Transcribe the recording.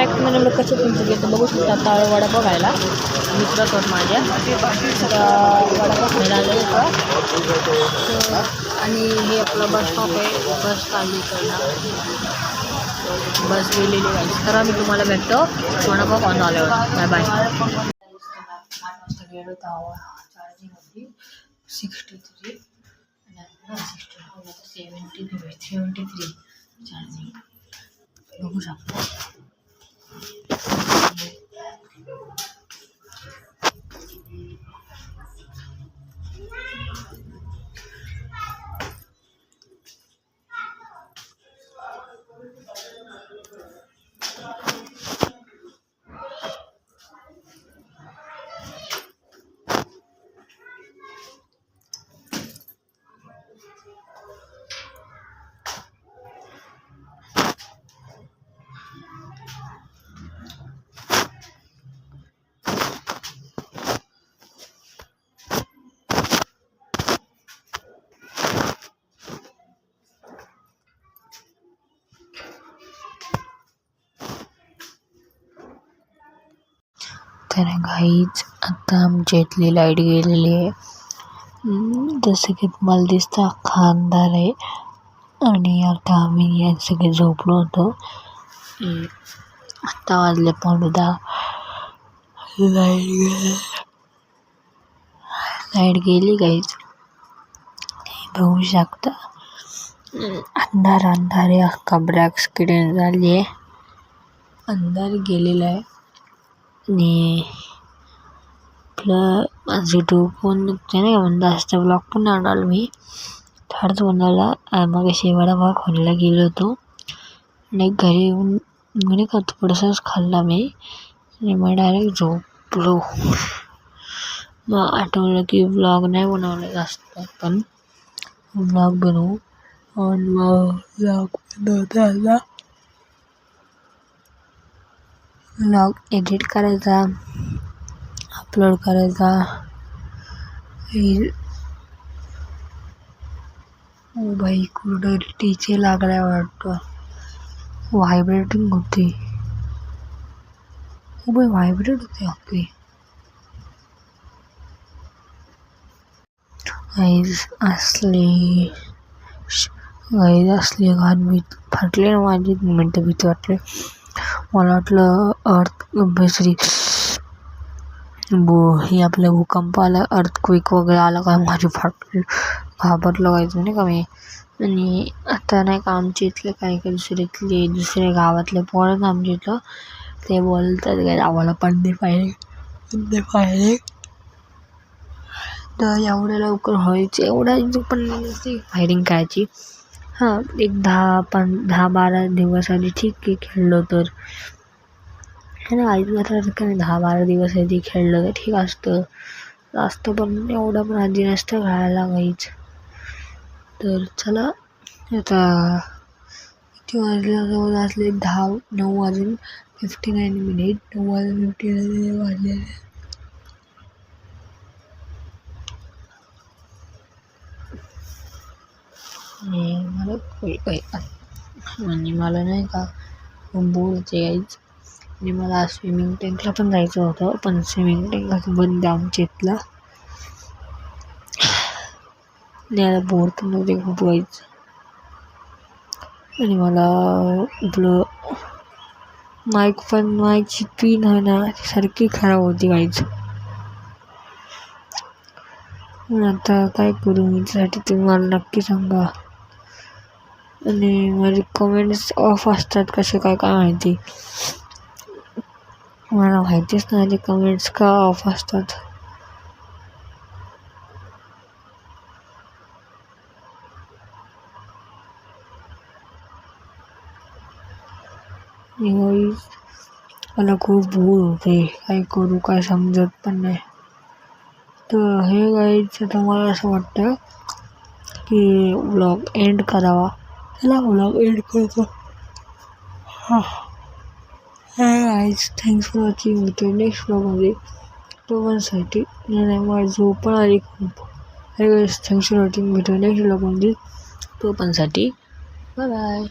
पॅकमध्ये मी कसं तुमचं घेतो बघू शकता. आता वडा बघायला मित्राकडून माझ्या वडापाव खायला आलेलं होतं. आणि हे आपलं बस स्टॉप आहे. बस चालली इकडनं, बस गेलेली आहे. तर आम्ही तुम्हाला भेटतो वडापाव खाऊन आल्यावर. Bye bye. 8 वाजता गेलो तेव्हा चार्जिंग होती 63 आणि 73 चार्जिंग बघू शकतो. तर गाईच आता आमच्या इथली लाईट गेलेली आहे. जसं की तुम्हाला दिसतं अख्खा अंधार आहे. आणि आता आम्ही सगळे झोपलो होतो. आत्ता वाजले 9:15. लाईट गेली गाईच, बघू शकता. अंधार आहे, अख्खा ब्लॅक स्क्रीन झाली आहे. अंधार गेलेला आहे. आणि आपलं माझं डोकं पण दुखते नाही का, म्हणून जास्त ब्लॉग पण नाही आणला मी. थोडंच बनवला. मग अशी वडापाव खायला गेलो होतो आणि घरी येऊन म्हणे का थोडंसंच खाल्ला मी आणि मग डायरेक्ट झोपलो. मग आठवलं की ब्लॉग नाही बनवला जास्त, पण ब्लॉग बनवू. आणि मग ब्लॉग बनवता ब्लॉग एडिट करायचा, अपलोड करायचा. बाई कुठं टीचे लागलाय वाटतं. व्हायब्रेटिंग होते. बाई व्हायब्रेट होते आपली. असली घाण भीत फाटली ना माझी. मिनटं भीती वाटली. मला वाटलं दुसरी हे आपलं भूकंप आला, अर्थक्वेक वगैरे आला काय, माझी फाटली. घाबरलं व्हायचं नाही का मी. आणि आता नाही का आमच्या इथले काही दुसऱ्या गावातले पोरं आमच्या इथं ते बोलतात काय आम्हाला पडदे पाहिले तर एवढ्या लवकर व्हायचे, एवढ्या पण फायरिंग करायची. हां, एक 10-12 दिवस आधी ठीक आहे खेळलो तर आणि आईच मात्र 10-12 दिवस आधी खेळलं तर ठीक असतं. जास्त पण एवढं पण आधी नसतं खेळायला काहीच. तर चला आता किती वाजले असले 9 वाजून 59 मिनिट. 9 वाजून 59 वाजलेले. मला नाही का बोर होते यायच. आणि मला स्विमिंग टँकला पण जायचं होतं, पण स्विमिंग टँक बंद आहे आमच्या इथला. आणि आता बोर पण नव्हते खूप व्हायचं. आणि मला आपलं माईकची पिन आहे ना सारखी खराब होती व्हायचं. आता काय करू मी, त्यासाठी तुम्ही मला नक्की सांगा. आणि माझे कमेंट्स ऑफ असतात कसे काय माहिती. मला माहितीच नाही ते कमेंट्स का ऑफ असतात. मला खूप बोर होते, काय करू काय समजत पण नाही. तर हे गाईच आता मला असं वाटतं की व्लॉग एंड करावा. चला व्लॉग एंड करतो. Guys thanks for watching. भेटू नेक्स्ट व्लॉगमध्ये. तोपर्यंतसाठी मला झोप पण आली खूप. Thanks for watching. भेटू नेक्स्ट व्लॉगमध्ये. तोपर्यंतसाठी bye bye.